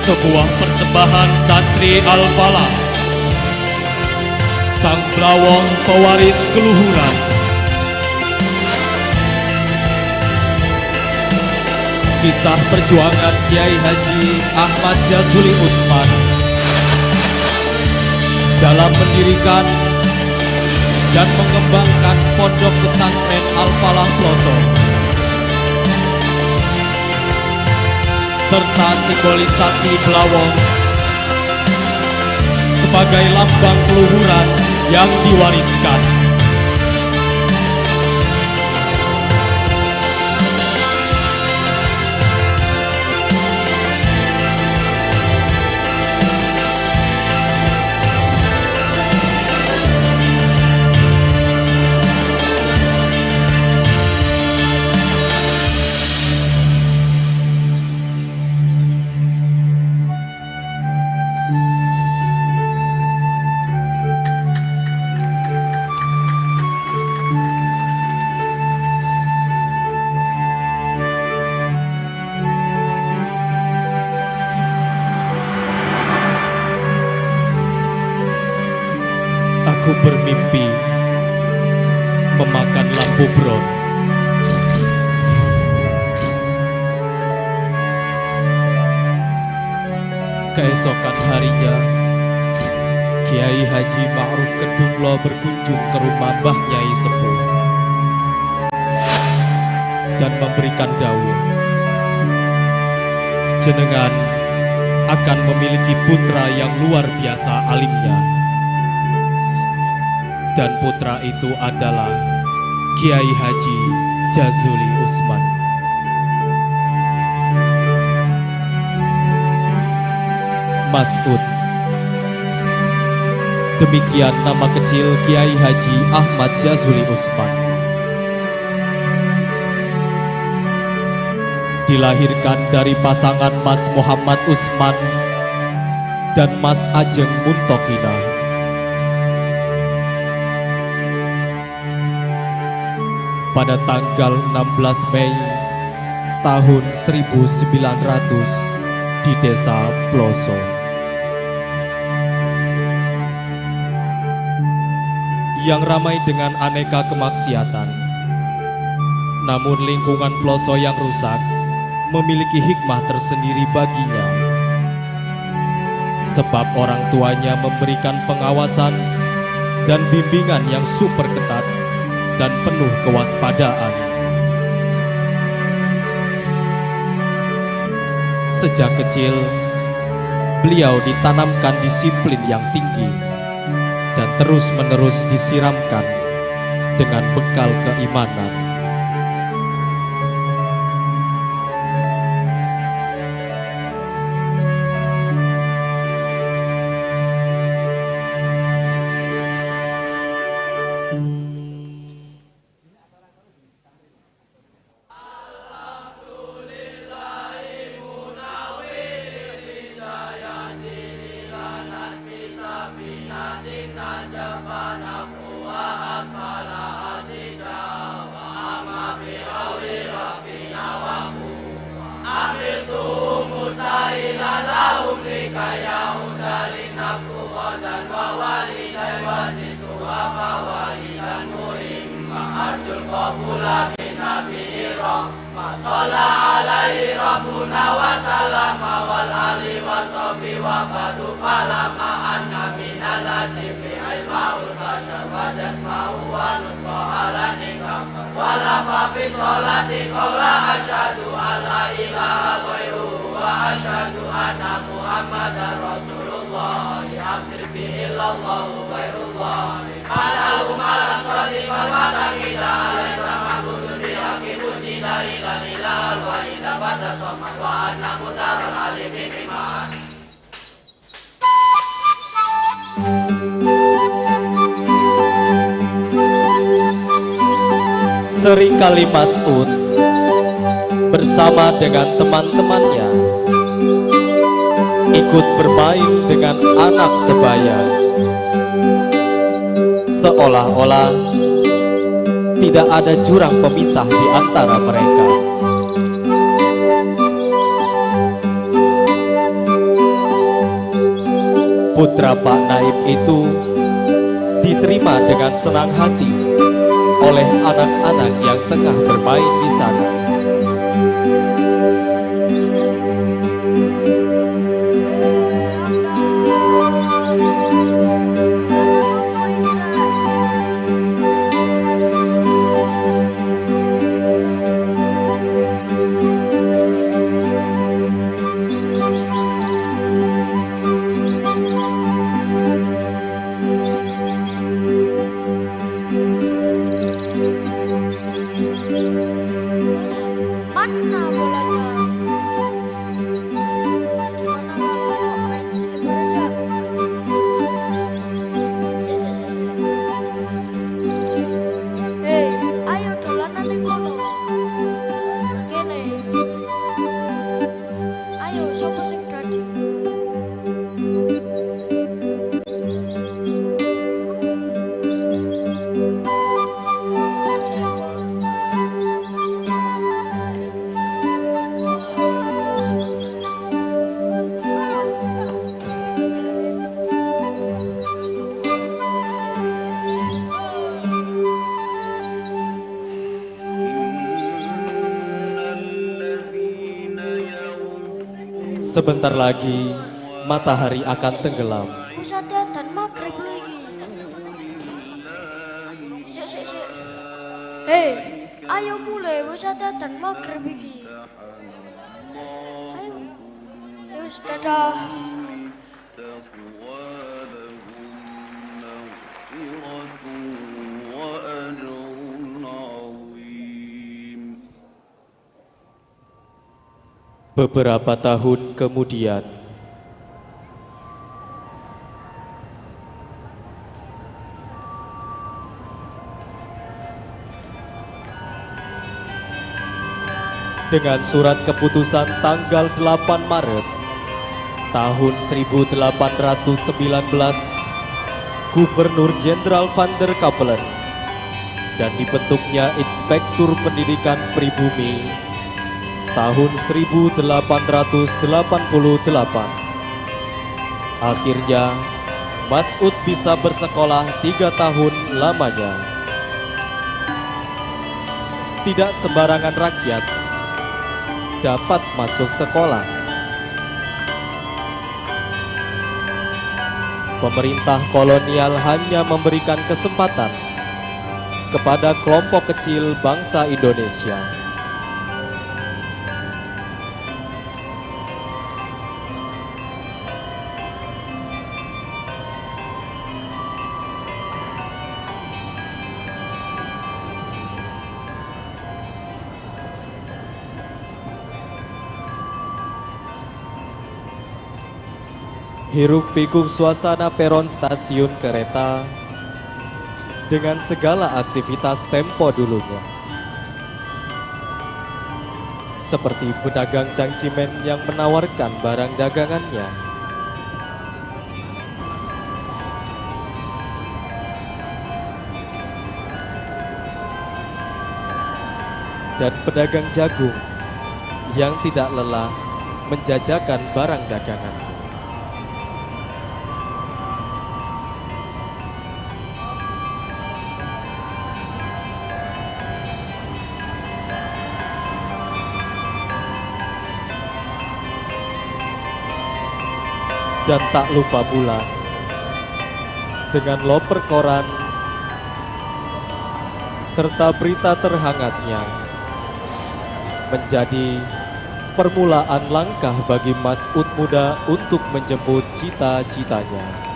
Sebuah persembahan santri Al-Falah, sang Blawong pewaris keluhuran. Kisah perjuangan Kiai Haji Ahmad Jazuli Usman dalam mendirikan dan mengembangkan Pondok Pesantren Al-Falah Pelosok, serta simbolisasi Blawong sebagai lambang keluhuran yang diwariskan. Aku bermimpi memakan lampu bron. Keesokan harinya, Kiai Haji Ma'ruf Kedunglo berkunjung ke rumah Mbah Nyai Sepuh dan memberikan dawuh, jenengan akan memiliki putra yang luar biasa alimnya. Dan putra itu adalah Kiai Haji Jazuli Usman. Mas'ud. Demikian nama kecil Kiai Haji Ahmad Jazuli Usman. Dilahirkan dari pasangan Mas Muhammad Usman dan Mas Ajeng Muntokina. Pada tanggal 16 Mei tahun 1900 di Desa Ploso. Yang ramai dengan aneka kemaksiatan. Namun lingkungan Ploso yang rusak memiliki hikmah tersendiri baginya. Sebab orang tuanya memberikan pengawasan dan bimbingan yang super ketat dan penuh kewaspadaan. Sejak kecil, beliau ditanamkan disiplin yang tinggi dan terus-menerus disiramkan dengan bekal keimanan. Seringkali Mas'ud bersama dengan teman-temannya ikut bermain dengan anak sebaya, seolah-olah tidak ada jurang pemisah di antara mereka. Putra Pak Naib itu diterima dengan senang hati oleh anak-anak yang tengah bermain di sana. Sebentar lagi matahari akan tenggelam. Pusatnya dan maghrib lagi. Hei, ayo mulai pusatnya dan maghrib lagi. Ayo, yus dadah. Beberapa tahun kemudian, dengan surat keputusan tanggal 8 Maret tahun 1819, Gubernur Jenderal van der Capellen dan dibentuknya Inspektur Pendidikan Pribumi tahun 1888. Akhirnya Mas'ud bisa bersekolah 3 tahun lamanya. Tidak sembarangan rakyat dapat masuk sekolah. pemerintah kolonial hanya memberikan kesempatan kepada kelompok kecil bangsa Indonesia. Hiruk pikuk suasana peron stasiun kereta dengan segala aktivitas tempo dulunya. Seperti pedagang cangcimen yang menawarkan barang dagangannya. Dan pedagang jagung yang tidak lelah menjajakan barang dagangannya. Dan tak lupa pula dengan loper koran serta berita terhangatnya menjadi permulaan langkah bagi Mas'ud muda untuk menjemput cita-citanya.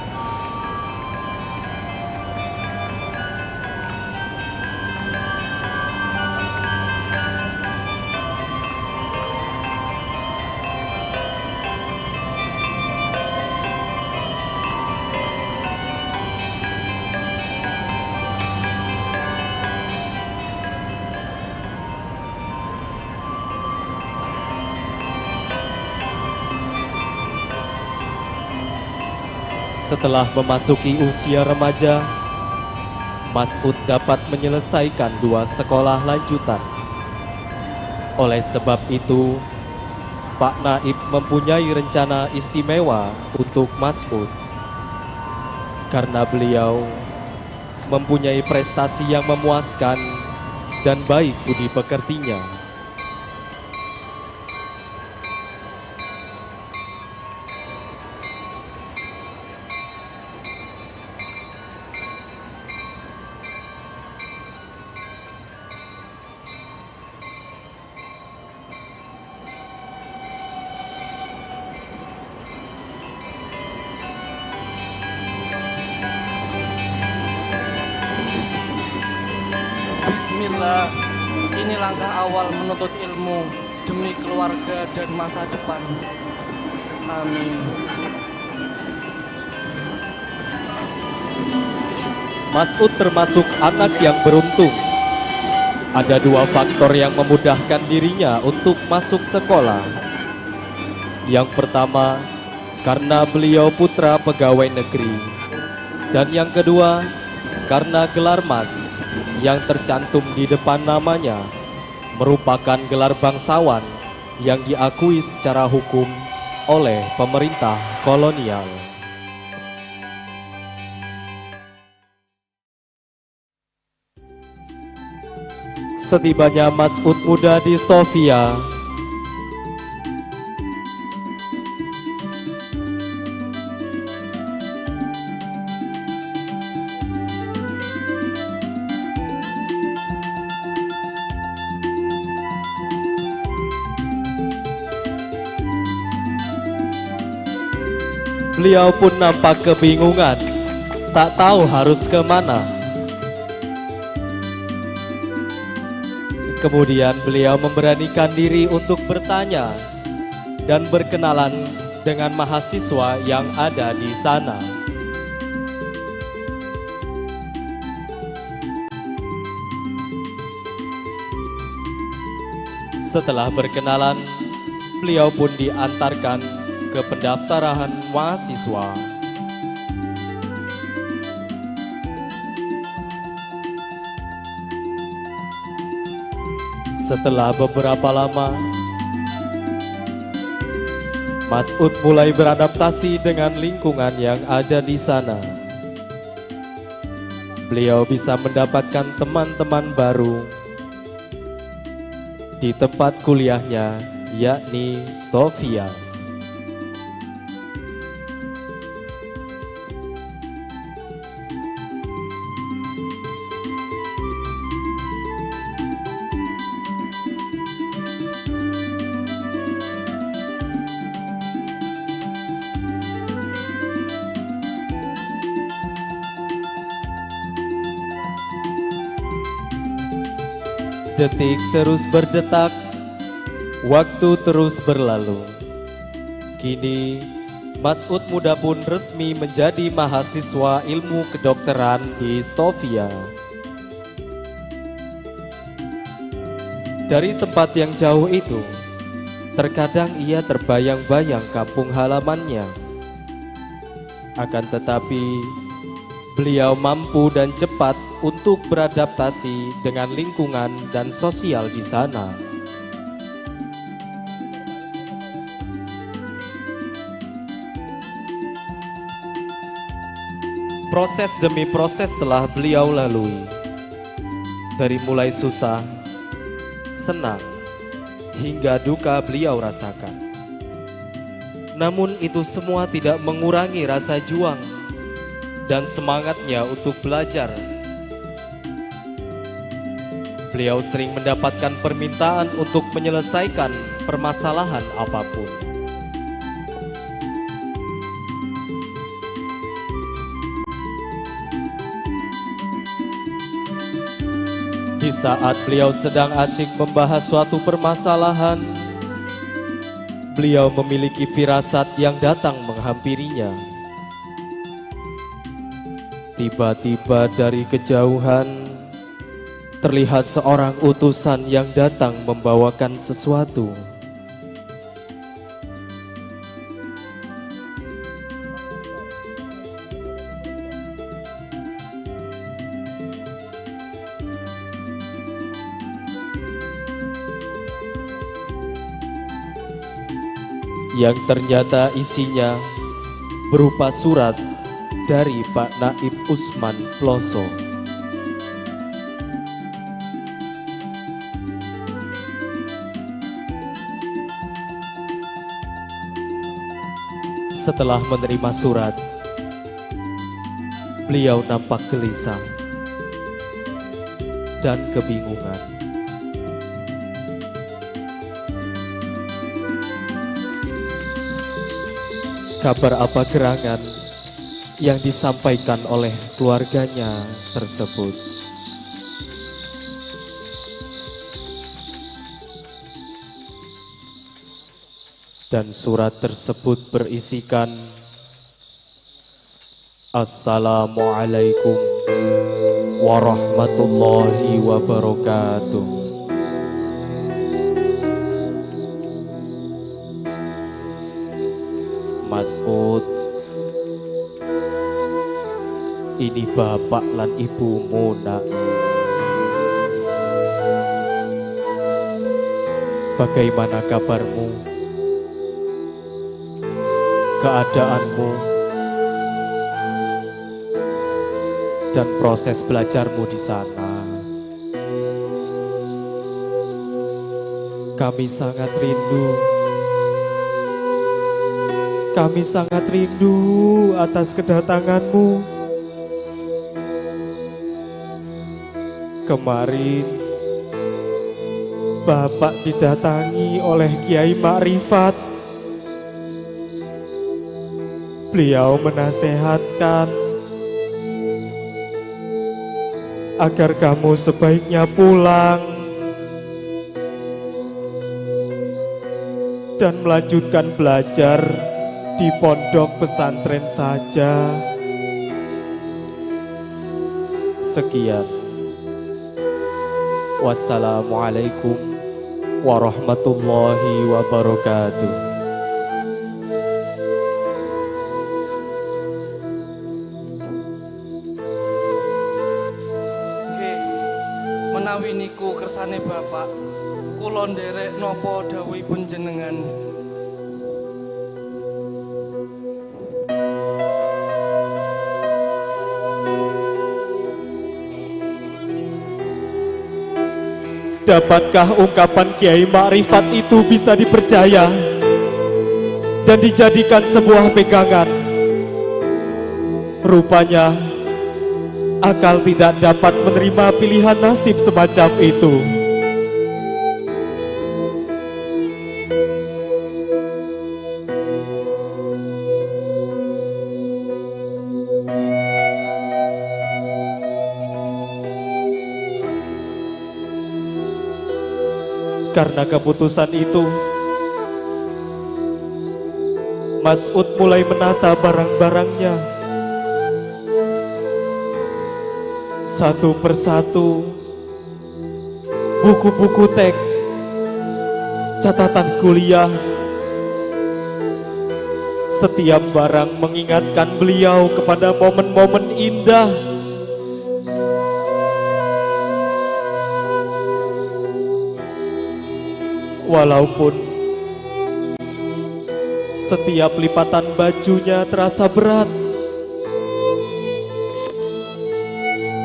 Setelah memasuki usia remaja, Mas'ud dapat menyelesaikan 2 sekolah lanjutan. Oleh sebab itu, Pak Naib mempunyai rencana istimewa untuk Mas'ud. Karena beliau mempunyai prestasi yang memuaskan dan baik budi pekertinya. Bismillah, ini langkah awal menuntut ilmu demi keluarga dan masa depan. Amin. Mas'ud termasuk anak yang beruntung. Ada 2 faktor yang memudahkan dirinya untuk masuk sekolah. Yang pertama, karena beliau putra pegawai negeri. Dan yang kedua, karena gelar Mas yang tercantum di depan namanya merupakan gelar bangsawan yang diakui secara hukum oleh pemerintah kolonial. Setibanya Mas'ud muda di Sofia, beliau pun nampak kebingungan, tak tahu harus kemana. Kemudian beliau memberanikan diri untuk bertanya dan berkenalan dengan mahasiswa yang ada di sana. Setelah berkenalan, beliau pun diantarkan ke pendaftaran mahasiswa. Setelah beberapa lama, Mas'ud mulai beradaptasi dengan lingkungan yang ada di sana. Beliau bisa mendapatkan teman-teman baru di tempat kuliahnya, yakni Sofia. Detik terus berdetak, waktu terus berlalu. Kini, Mas'ud muda pun resmi menjadi mahasiswa ilmu kedokteran di Sofia. Dari tempat yang jauh itu, terkadang ia terbayang-bayang kampung halamannya. Akan tetapi, beliau mampu dan cepat untuk beradaptasi dengan lingkungan dan sosial di sana. Proses demi proses telah beliau lalui. Dari mulai susah, senang, hingga duka beliau rasakan. Namun itu semua tidak mengurangi rasa juang dan semangatnya untuk belajar. Beliau sering mendapatkan permintaan untuk menyelesaikan permasalahan apapun. Di saat beliau sedang asyik membahas suatu permasalahan, beliau memiliki firasat yang datang menghampirinya. Tiba-tiba dari kejauhan, terlihat seorang utusan yang datang membawakan sesuatu. Yang ternyata isinya berupa surat dari Pak Naib Usman Ploso. Setelah menerima surat, beliau nampak gelisah dan kebingungan. Kabar apa gerangan yang disampaikan oleh keluarganya tersebut? Dan surat tersebut berisikan, Assalamualaikum warahmatullahi wabarakatuh. Mas'ud, ini bapak lan ibumu nak. Bagaimana kabarmu? Keadaanmu? Dan proses belajarmu di sana. Kami sangat rindu. Kami sangat rindu atas kedatanganmu. Kemarin, Bapak didatangi oleh Kiai Makrifat. Beliau menasehatkan agar kamu sebaiknya pulang dan melanjutkan belajar di pondok pesantren saja. Sekian. Wassalamualaikum warahmatullahi wabarakatuh. Nggih, menawi niku kersane Bapak, kula nderek napa dawuhipun jenengan. Dapatkah ungkapan Kiai Makrifat itu bisa dipercaya dan dijadikan sebuah pegangan? Rupanya akal tidak dapat menerima pilihan nasib semacam itu. Karena keputusan itu, Mas'ud mulai menata barang-barangnya. Satu persatu, buku-buku teks, catatan kuliah, setiap barang mengingatkan beliau kepada momen-momen indah. Walaupun setiap lipatan bajunya terasa berat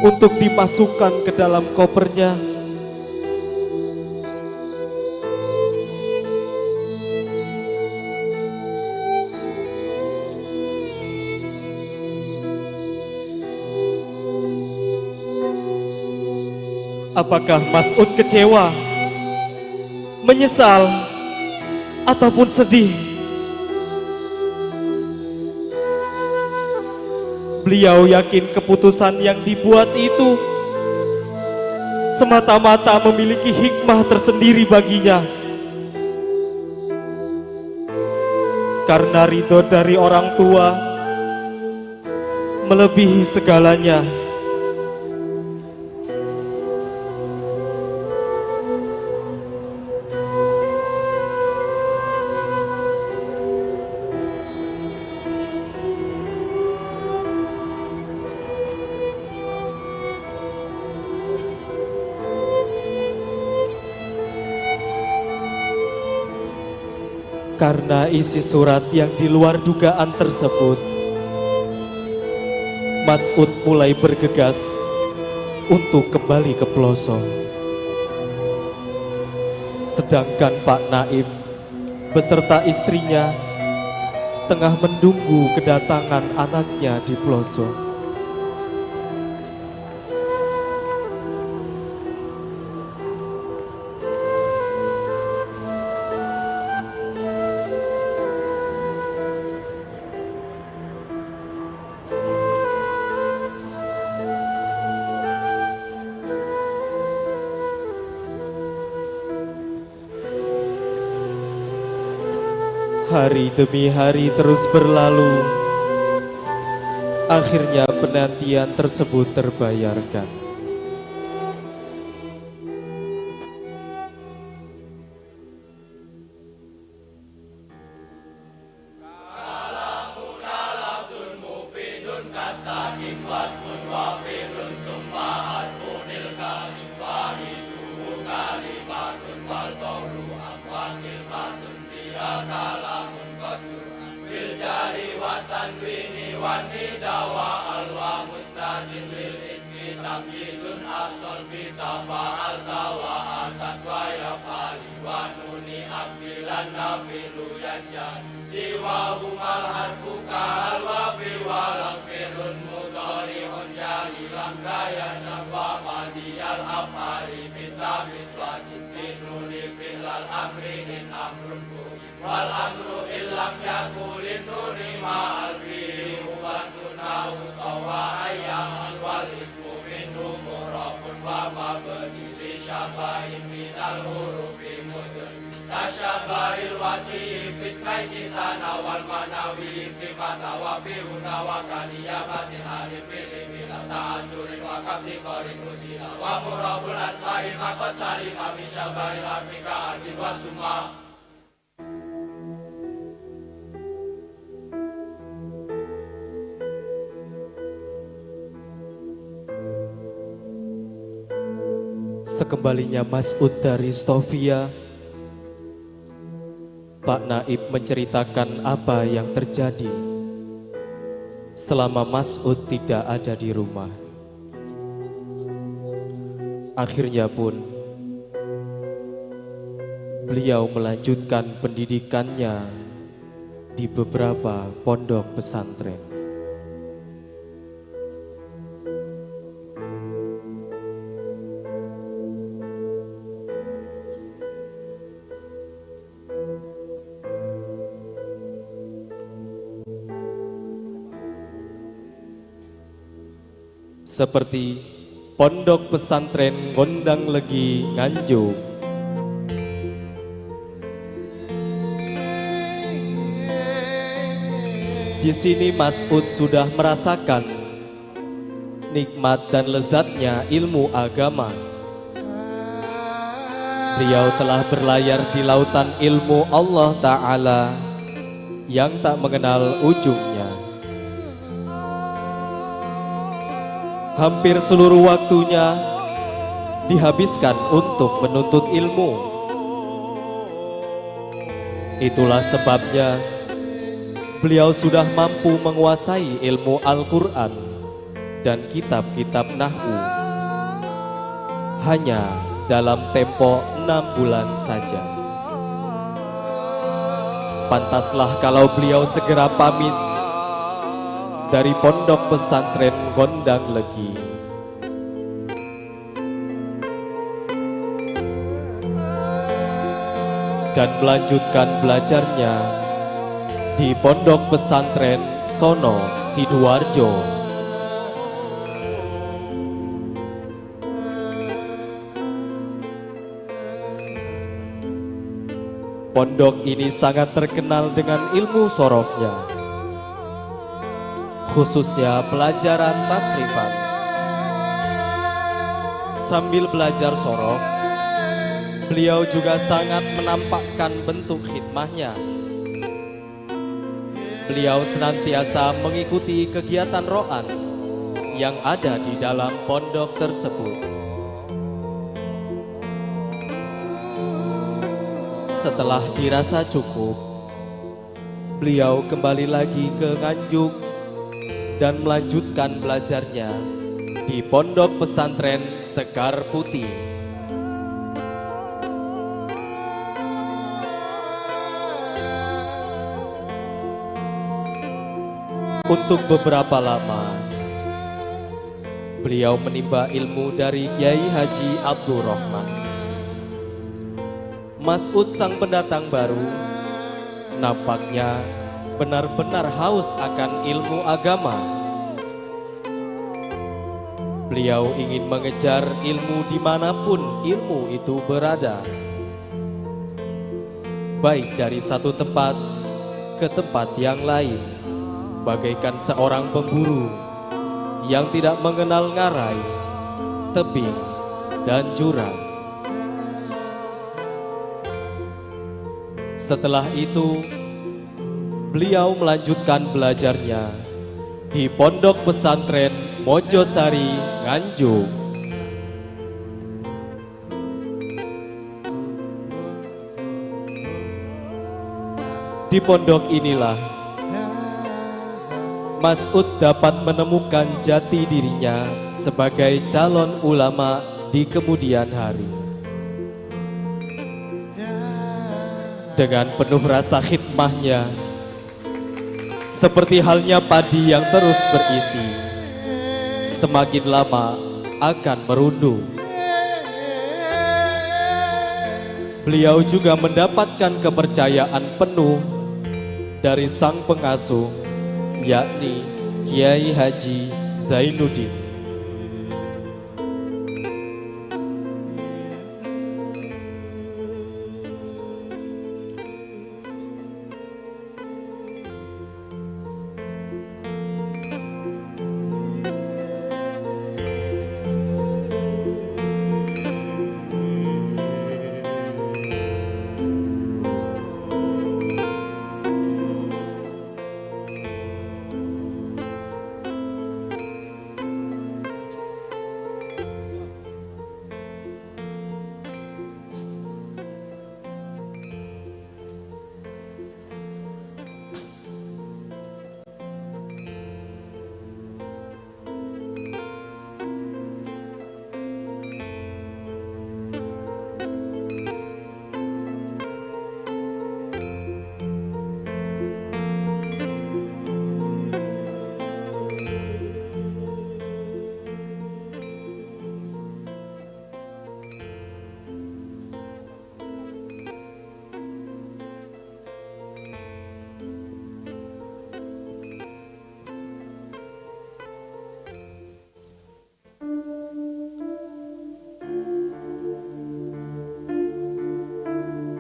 untuk dimasukkan ke dalam kopernya, apakah Mas'ud kecewa, menyesal, ataupun sedih? Beliau yakin keputusan yang dibuat itu semata-mata memiliki hikmah tersendiri baginya. Karena ridho dari orang tua melebihi segalanya. Karena isi surat yang di luar dugaan tersebut, Mas'ud mulai bergegas untuk kembali ke pelosok. Sedangkan Pak Naim beserta istrinya tengah menunggu kedatangan anaknya di pelosok. Hari demi hari terus berlalu. Akhirnya penantian tersebut terbayarkan. Sekembalinya Mas'ud dari Stovia, Pak Naib menceritakan apa yang terjadi selama Mas'ud tidak ada di rumah. Akhirnya pun beliau melanjutkan pendidikannya di beberapa pondok pesantren. Seperti Pondok Pesantren Gondang Legi Nganjuk, Di sini Mas'ud sudah merasakan nikmat dan lezatnya ilmu agama. Beliau telah berlayar di lautan ilmu Allah Ta'ala yang tak mengenal ujungnya. Hampir seluruh waktunya dihabiskan untuk menuntut ilmu. Itulah sebabnya beliau sudah mampu menguasai ilmu Al-Quran dan kitab-kitab Nahwu hanya dalam tempo 6 bulan saja. Pantaslah kalau beliau segera pamit dari pondok pesantren Gondang Legi. Dan melanjutkan belajarnya di pondok pesantren Sono Sidoarjo. Pondok ini sangat terkenal dengan ilmu sorofnya, khususnya pelajaran tasrifan. Sambil belajar sorof, beliau juga sangat menampakkan bentuk khidmahnya. Beliau senantiasa mengikuti kegiatan ro'an yang ada di dalam pondok tersebut. Setelah dirasa cukup, beliau kembali lagi ke Nganjuk dan melanjutkan belajarnya di pondok pesantren Sekar Putih. Untuk beberapa lama, beliau menimba ilmu dari Kiai Haji Abdul Rahman. Mas'ud sang pendatang baru nampaknya benar-benar haus akan ilmu agama. Beliau ingin mengejar ilmu dimanapun ilmu itu berada, baik dari satu tempat ke tempat yang lain, bagaikan seorang pemburu yang tidak mengenal ngarai, tebing, dan jurang. Setelah itu, beliau melanjutkan belajarnya di pondok pesantren Mojosari, Nganjuk. Di pondok inilah Mas'ud dapat menemukan jati dirinya sebagai calon ulama di kemudian hari. Dengan penuh rasa khidmahnya, seperti halnya padi yang terus berisi, semakin lama akan merunduk. Beliau juga mendapatkan kepercayaan penuh dari sang pengasuh, yakni Kiai Haji Zainuddin.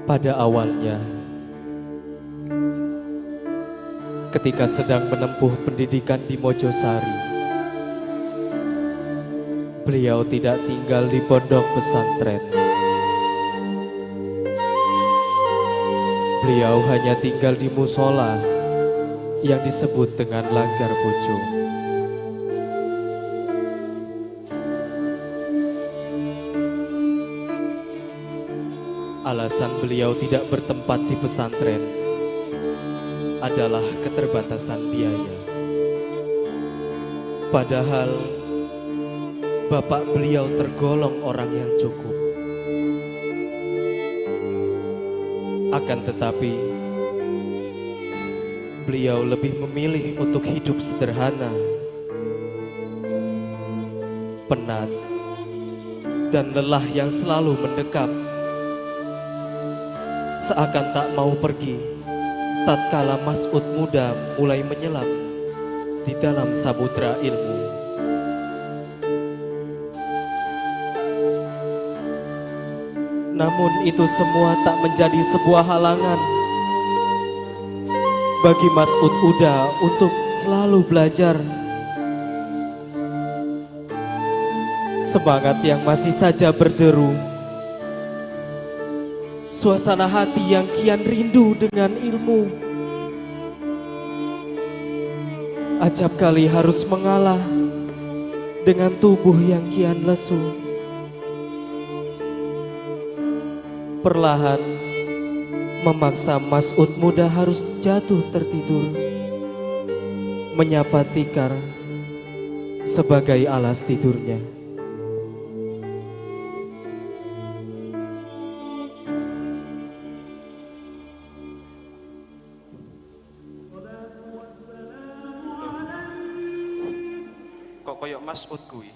Pada awalnya, ketika sedang menempuh pendidikan di Mojosari. Beliau tidak tinggal di pondok pesantren. Beliau hanya tinggal di musola yang disebut dengan Langgar Bojo. Alasan beliau tidak bertempat di pesantren adalah keterbatasan biaya. Padahal bapak beliau tergolong orang yang cukup. Akan tetapi beliau lebih memilih untuk hidup sederhana, penat, dan lelah yang selalu mendekap, seakan tak mau pergi tatkala Mas'ud muda mulai menyelam di dalam samudra ilmu. Namun itu semua tak menjadi sebuah halangan bagi Mas'ud Uda untuk selalu belajar. Semangat yang masih saja berderu, suasana hati yang kian rindu dengan ilmu, acap kali harus mengalah dengan tubuh yang kian lesu. Perlahan memaksa Mas'ud muda harus jatuh tertidur, menyapa tikar sebagai alas tidurnya. Kok koyok Mas'ud kuwi?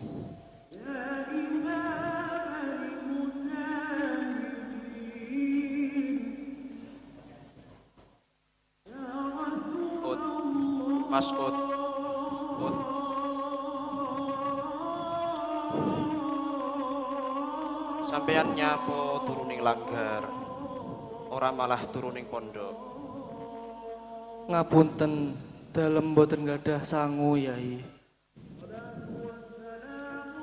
Mas'ud, Ud. Sampeyan nyapo turuning langgar, ora malah turuning pondok. Ngapunten, dalem boten gadah sangu Yai.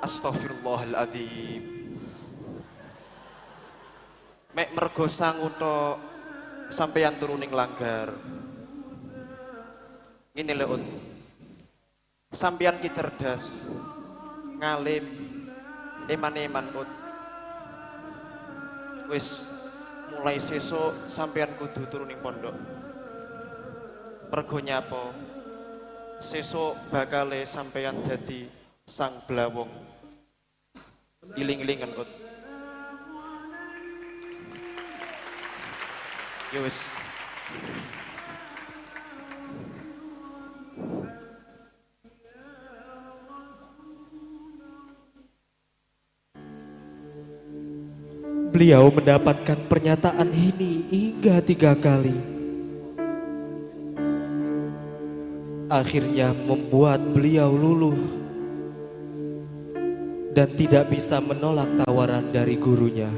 Astaghfirullahaladzim. Mek mergo sangu tok sampeyan turuning langgar. Ini leun, sampeyan ki cerdas, ngalim, eman-eman Ud. Wis mulai sesuk sampeyan kudu turuning pondok. Mergo nyapa? Sesuk bakale sampeyan dadi sang blawong. Iling-ilingan Ud. Ya wis. Beliau mendapatkan pernyataan ini hingga 3 kali. Akhirnya membuat beliau luluh dan tidak bisa menolak tawaran dari gurunya.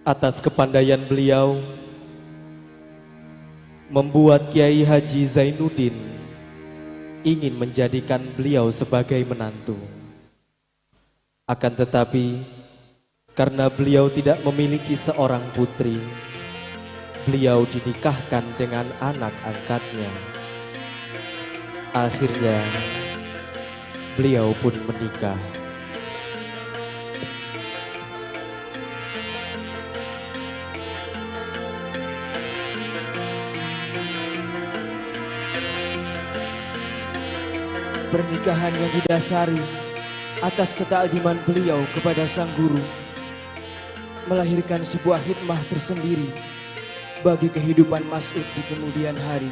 Atas kepandaian beliau membuat Kiai Haji Zainuddin ingin menjadikan beliau sebagai menantu. Akan tetapi karena beliau tidak memiliki seorang putri, beliau dinikahkan dengan anak angkatnya. Akhirnya beliau pun menikah. Pernikahan yang didasari atas ketakziman beliau kepada sang guru melahirkan sebuah hikmah tersendiri bagi kehidupan Mas'ud di kemudian hari.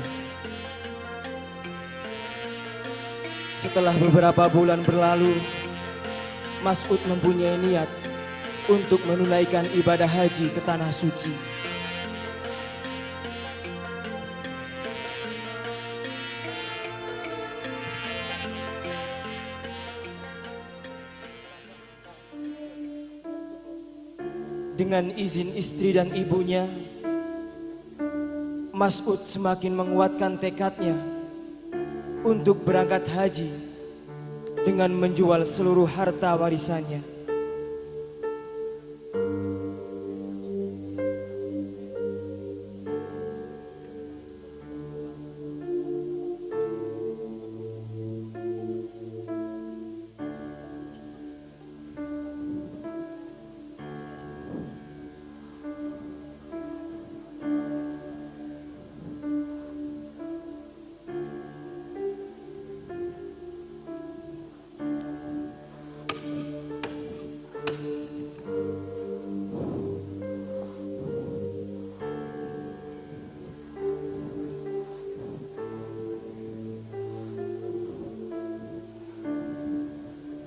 Setelah beberapa bulan berlalu, Mas'ud mempunyai niat untuk menunaikan ibadah haji ke Tanah Suci. Dengan izin istri dan ibunya, Mas'ud semakin menguatkan tekadnya untuk berangkat haji dengan menjual seluruh harta warisannya.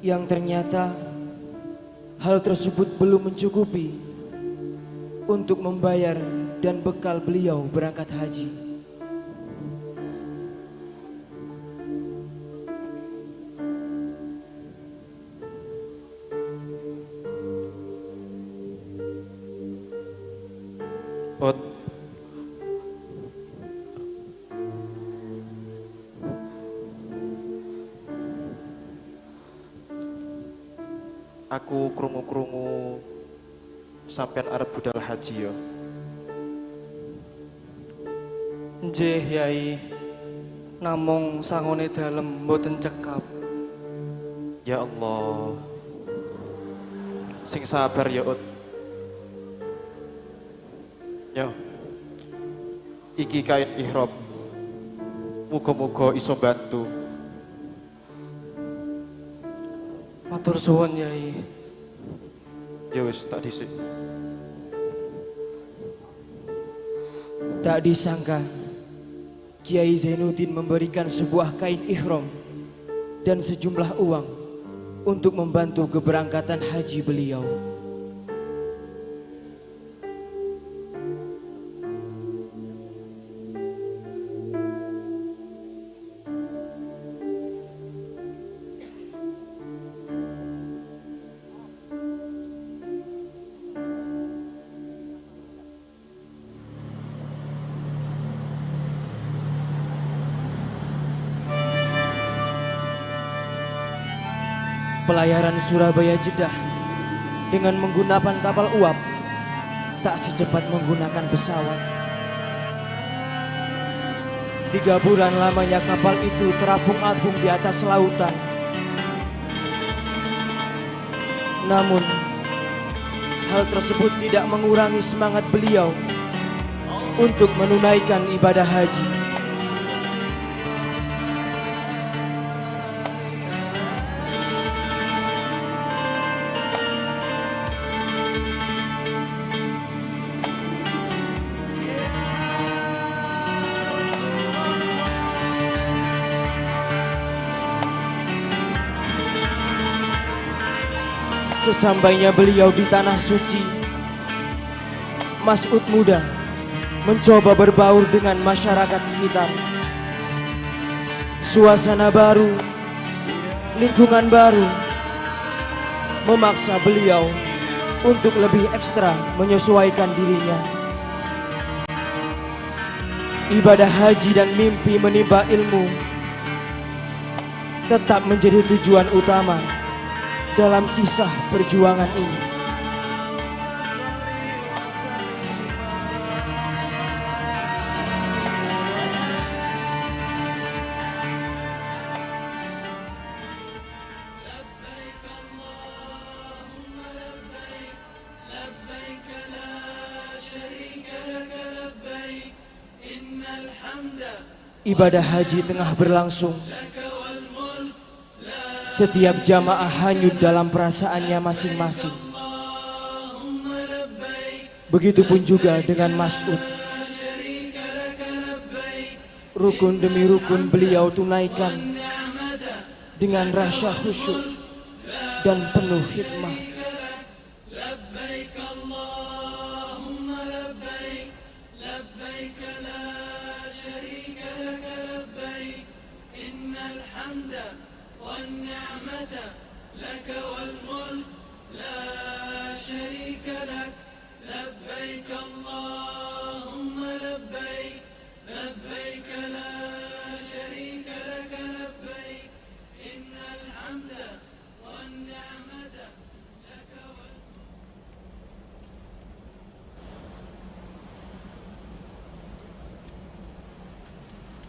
Yang ternyata hal tersebut belum mencukupi untuk membayar dan bekal beliau berangkat haji. Ut, aku krungu-krungu sampean arep budal haji ya. Nggih Yai, namung sangone dalem mboten cekap. Ya Allah, sing sabar ya Ut. Ya, iki kain ihram, muga-muga iso bantu. Matur suwun Yai. Ya wis tak dhisik. Tak disangka Kiai Zainuddin memberikan sebuah kain ihram dan sejumlah uang untuk membantu keberangkatan haji beliau. Pelayaran Surabaya Jeddah dengan menggunakan kapal uap tak secepat menggunakan pesawat. 3 bulan lamanya kapal itu terapung-apung di atas lautan. Namun hal tersebut tidak mengurangi semangat beliau untuk menunaikan ibadah haji. Sesampainya beliau di Tanah Suci, Mas'ud muda mencoba berbaur dengan masyarakat sekitar. Suasana baru, lingkungan baru, memaksa beliau untuk lebih ekstra menyesuaikan dirinya. Ibadah haji dan mimpi menimba ilmu tetap menjadi tujuan utama dalam kisah perjuangan ini. Ibadah haji tengah berlangsung. Setiap jamaah hanyut dalam perasaannya masing-masing. Begitupun juga dengan Mas'ud. Rukun demi rukun beliau tunaikan dengan rasa khusyuk dan penuh hikmah.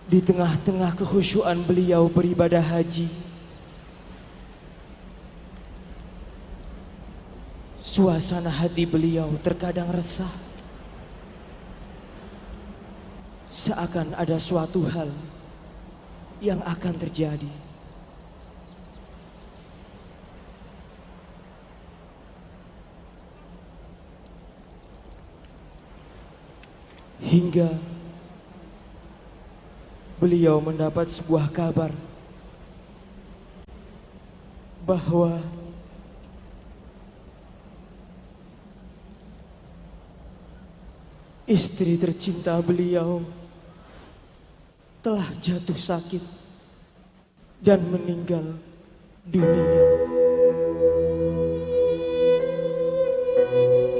Di tengah-tengah kekhusyuan beliau beribadah haji, suasana hati beliau terkadang resah. Seakan ada suatu hal yang akan terjadi. Hingga beliau mendapat sebuah kabar bahwa istri tercinta beliau telah jatuh sakit dan meninggal dunia.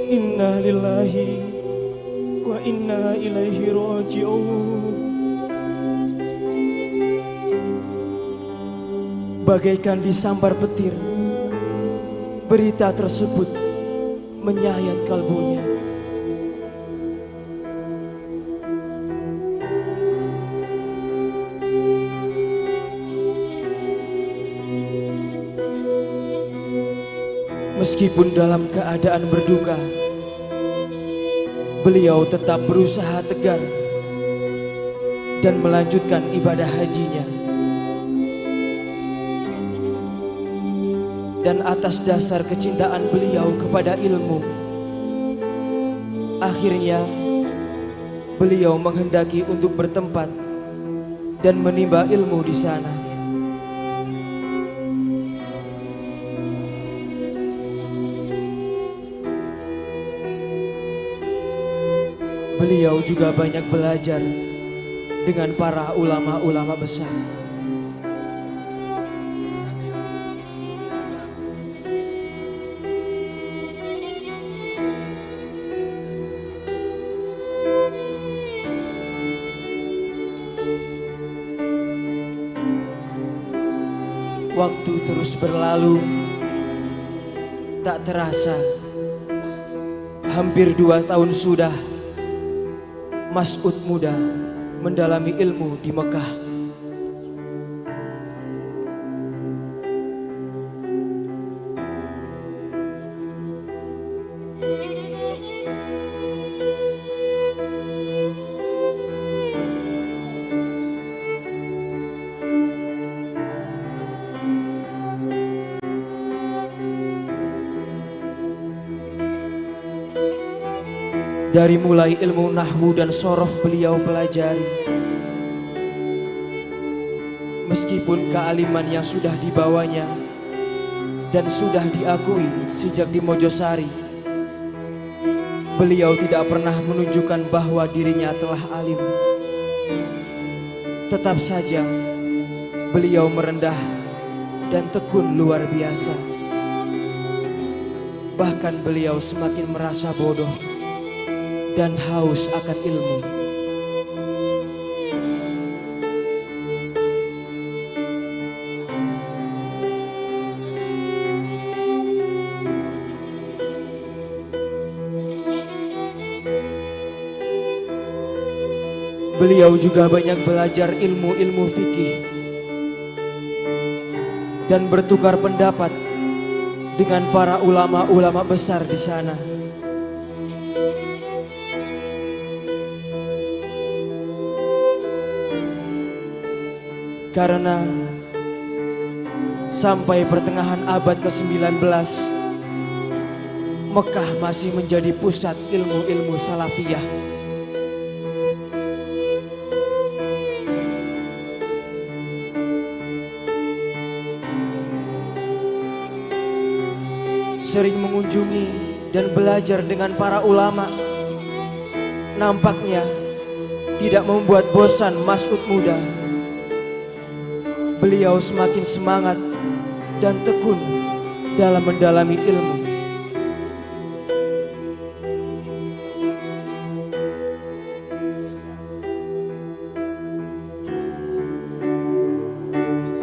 Inna lillahi wa inna ilaihi raji'un. Bagaikan disambar petir, berita tersebut menyayat kalbunya. Meskipun dalam keadaan berduka, beliau tetap berusaha tegar dan melanjutkan ibadah hajinya. Dan atas dasar kecintaan beliau kepada ilmu, akhirnya beliau menghendaki untuk bertempat dan menimba ilmu di sana. Beliau juga banyak belajar dengan para ulama-ulama besar. Waktu terus berlalu, tak terasa hampir 2 tahun sudah Mas'ud muda mendalami ilmu di Mekah. Dari mulai ilmu nahwu dan sorof beliau pelajari. Meskipun kealiman yang sudah dibawanya dan sudah diakui sejak di Mojosari, beliau tidak pernah menunjukkan bahwa dirinya telah alim. Tetap saja beliau merendah dan tekun luar biasa. Bahkan beliau semakin merasa bodoh dan haus akan ilmu. Beliau juga banyak belajar ilmu-ilmu fikih dan bertukar pendapat dengan para ulama-ulama besar di sana. Karena sampai pertengahan abad ke-19, Mekah masih menjadi pusat ilmu-ilmu salafiyah. Sering mengunjungi dan belajar dengan para ulama, nampaknya tidak membuat bosan Mas'ud muda. Beliau semakin semangat dan tekun dalam mendalami ilmu.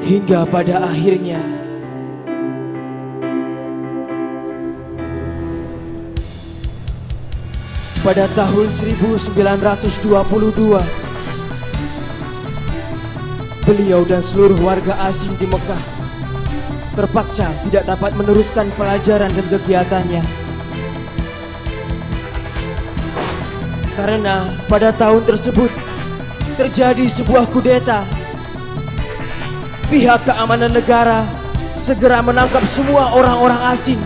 Hingga pada akhirnya pada tahun 1922, beliau dan seluruh warga asing di Mekah terpaksa tidak dapat meneruskan pelajaran dan kegiatannya. Karena pada tahun tersebut terjadi sebuah kudeta. Pihak keamanan negara segera menangkap semua orang-orang asing.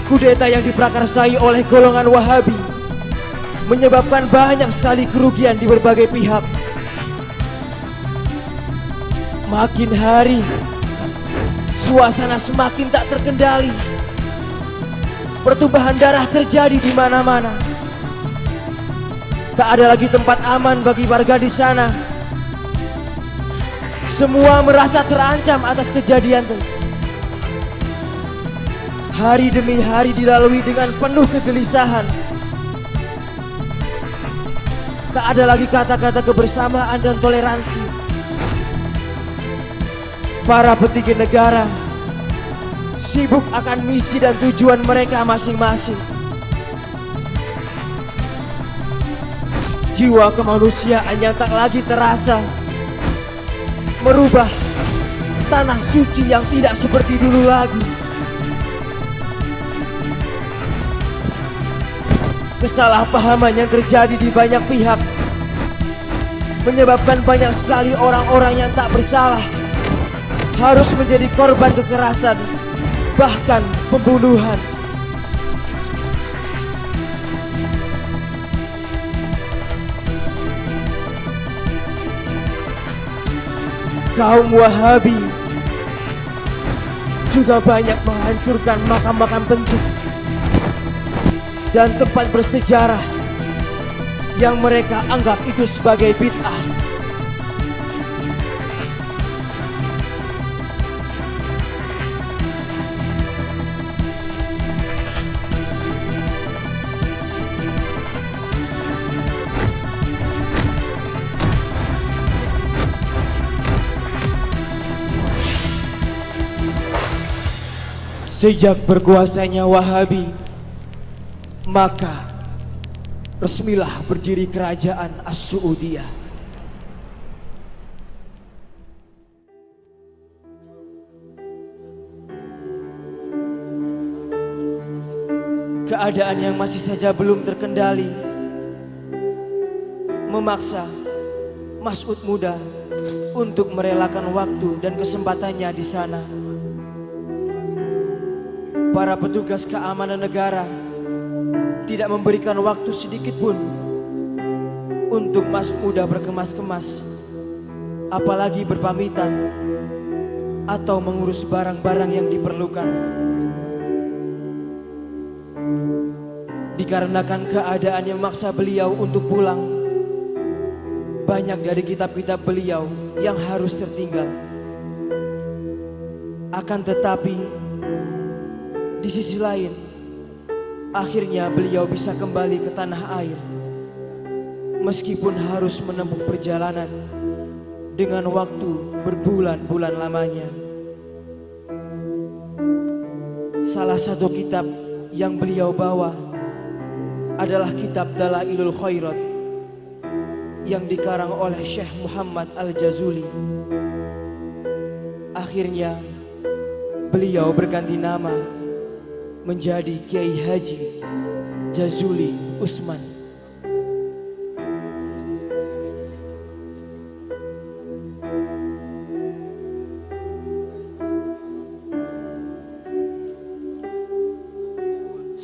Kudeta yang diprakarsai oleh golongan Wahabi menyebabkan banyak sekali kerugian di berbagai pihak. Makin hari, suasana semakin tak terkendali. Pertumpahan darah terjadi di mana-mana. Tak ada lagi tempat aman bagi warga di sana. Semua merasa terancam atas kejadian itu. Hari demi hari dilalui dengan penuh kegelisahan. Tak ada lagi kata-kata kebersamaan dan toleransi. Para petinggi negara sibuk akan misi dan tujuan mereka masing-masing. Jiwa kemanusiaan yang tak lagi terasa merubah tanah suci yang tidak seperti dulu lagi. Kesalahpahaman yang terjadi di banyak pihak menyebabkan banyak sekali orang-orang yang tak bersalah harus menjadi korban kekerasan, bahkan pembunuhan. Kaum Wahabi juga banyak menghancurkan makam-makam penting dan tempat bersejarah yang mereka anggap itu sebagai bid'ah. Sejak berkuasanya Wahabi, maka resmilah berdiri kerajaan As-Suudiyah. Keadaan yang masih saja belum terkendali memaksa Mas'ud muda untuk merelakan waktu dan kesempatannya di sana. Para petugas keamanan negara tidak memberikan waktu sedikit pun untuk Mas'ud muda berkemas-kemas, apalagi berpamitan atau mengurus barang-barang yang diperlukan. Dikarenakan keadaan yang memaksa beliau untuk pulang, banyak dari kitab-kitab beliau yang harus tertinggal. Akan tetapi, di sisi lain, akhirnya beliau bisa kembali ke tanah air, meskipun harus menempuh perjalanan dengan waktu berbulan-bulan lamanya. Salah satu kitab yang beliau bawa adalah kitab Dalailul Khairat yang dikarang oleh Syekh Muhammad Al-Jazuli. Akhirnya beliau berganti nama menjadi Kiai Haji Jazuli Usman.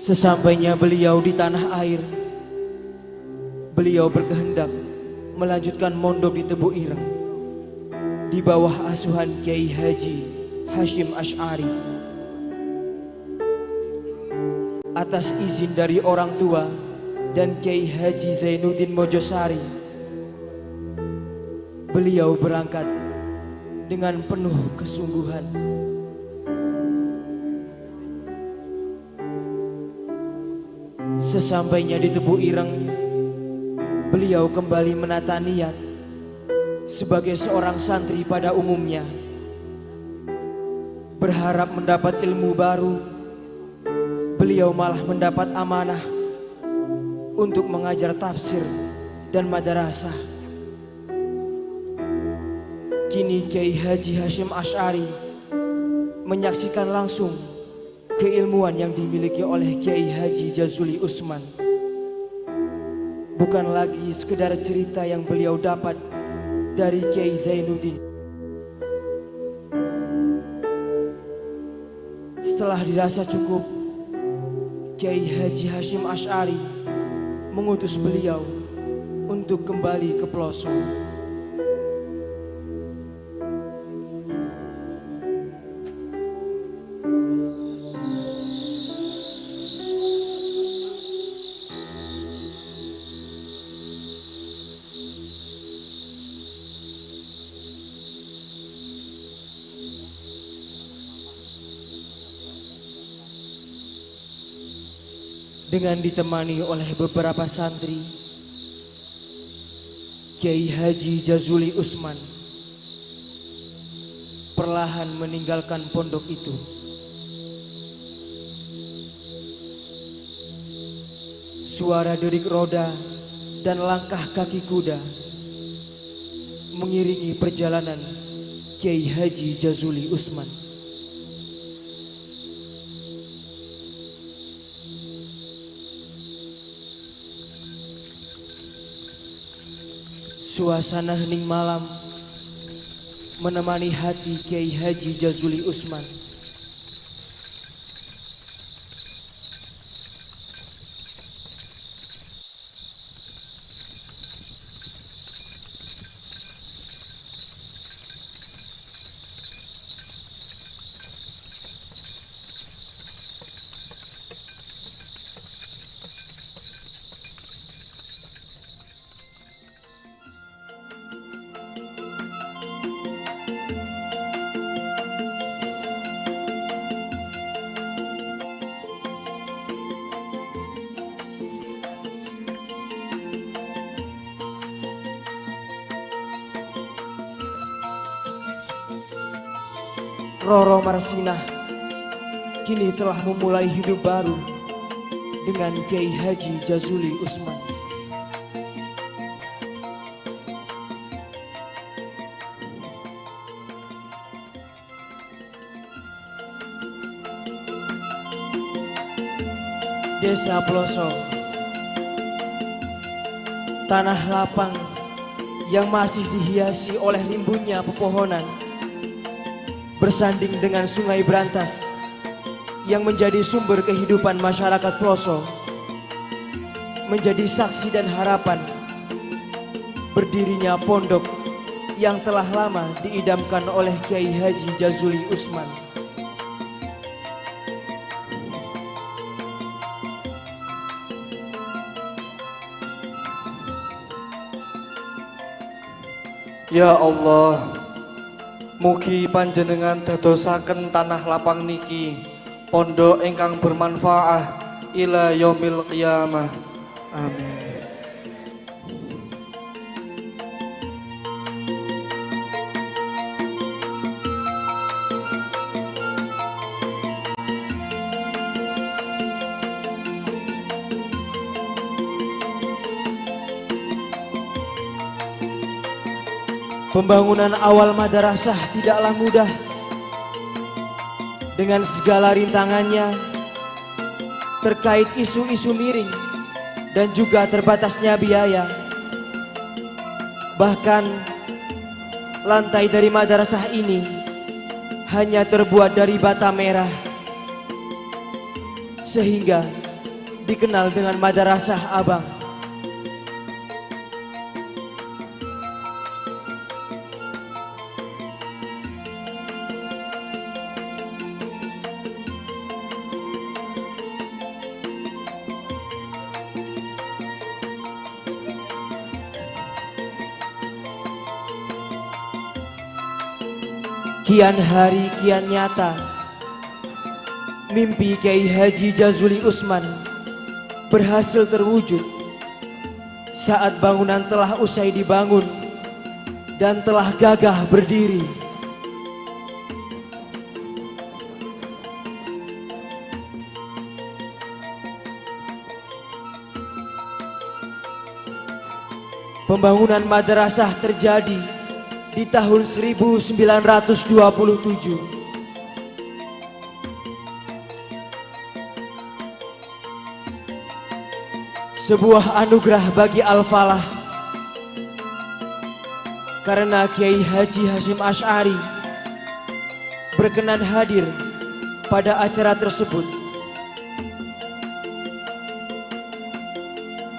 Sesampainya beliau di tanah air, beliau berkehendak melanjutkan mondok di Tebu Ireng di bawah asuhan Kiai Haji Hashim Asy'ari. Atas izin dari orang tua dan Kiai Haji Zainuddin Mojosari, beliau berangkat dengan penuh kesungguhan. Sesampainya di Tebu Ireng, beliau kembali menata niat sebagai seorang santri pada umumnya, berharap mendapat ilmu baru. Beliau malah mendapat amanah untuk mengajar tafsir dan madrasah. Kini Kiai Haji Hashim Asy'ari menyaksikan langsung keilmuan yang dimiliki oleh Kiai Haji Jazuli Usman. Bukan lagi sekedar cerita yang beliau dapat dari Kiai Zainuddin. Setelah dirasa cukup, Kiai Haji Hashim Asy'ari mengutus beliau untuk kembali ke pelosok. Dengan ditemani oleh beberapa santri, Kiai Haji Jazuli Usman perlahan meninggalkan pondok itu. Suara derik roda dan langkah kaki kuda mengiringi perjalanan Kiai Haji Jazuli Usman. Suasana hening malam menemani hati Kiai Haji Jazuli Usman. Roro Marsinah kini telah memulai hidup baru dengan Kiai Haji Jazuli Usman. Desa pelosok, tanah lapang yang masih dihiasi oleh rimbunnya pepohonan, bersanding dengan sungai Brantas yang menjadi sumber kehidupan masyarakat pelosok, menjadi saksi dan harapan berdirinya pondok yang telah lama diidamkan oleh Kiai Haji Jazuli Usman. Ya Allah, mugi panjenengan dadosaken tanah lapang niki pondok ingkang bermanfaat ila yaumil qiyamah. Amin. Pembangunan awal madrasah tidaklah mudah. Dengan segala rintangannya terkait isu-isu miring dan juga terbatasnya biaya. Bahkan lantai dari madrasah ini hanya terbuat dari bata merah, sehingga dikenal dengan Madrasah Abang. Kian hari kian nyata, mimpi Kiai Haji Jazuli Usman berhasil terwujud saat bangunan telah usai dibangun dan telah gagah berdiri. Pembangunan madrasah terjadi di tahun 1927. Sebuah anugerah bagi Al-Falah karena Kiai Haji Hasyim Asy'ari berkenan hadir pada acara tersebut.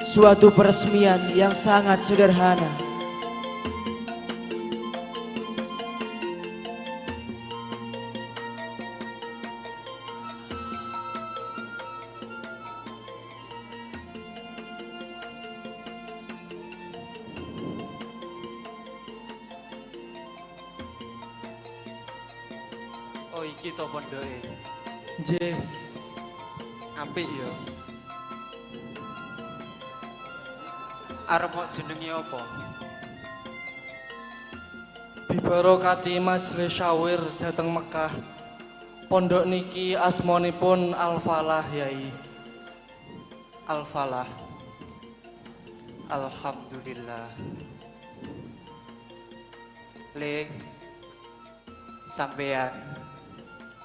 Suatu peresmian yang sangat sederhana. Oh iki to pondoke. Nggih, Apik ya. Arep kok jenenge apa? bibarokati majelis syawir dhateng Mekah. Pondok niki asmanipun Al-Falah, Yai. Al-Falah. Alhamdulillah. Le sampean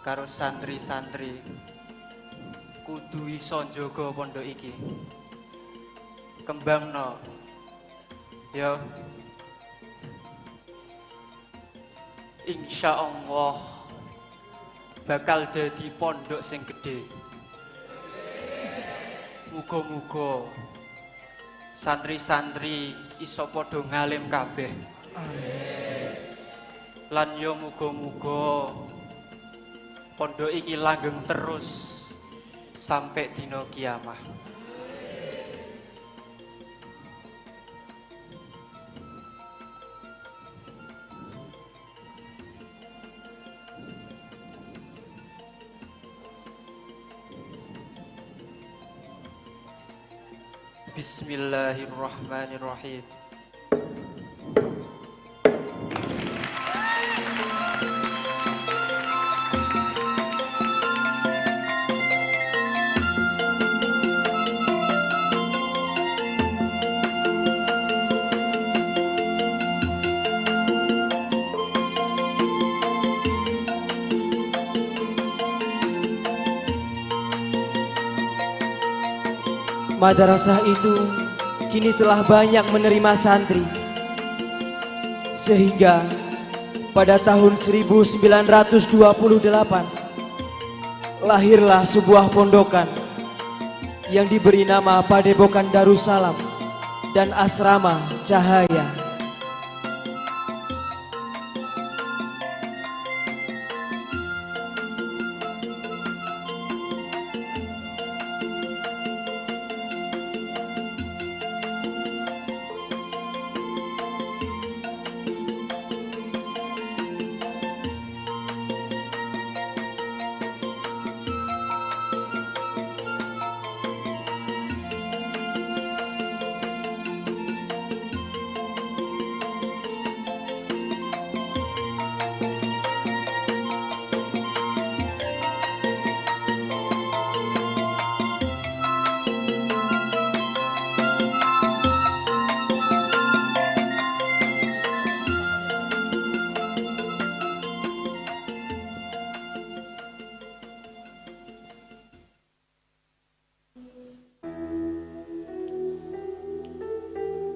karo santri-santri kudu iso njaga pondok iki. Kembangno. Yo. Insya Allah bakal dadi pondok sing gedhe. Muga-muga santri-santri iso padha ngalim kabeh. Amin. Lan yo muga-muga pondok iki langgeng terus sampai dina kiamah. Bismillahirrahmanirrahim. Madrasah itu kini telah banyak menerima santri, sehingga pada tahun 1928 lahirlah sebuah pondokan yang diberi nama Padepokan Darussalam dan Asrama Cahaya.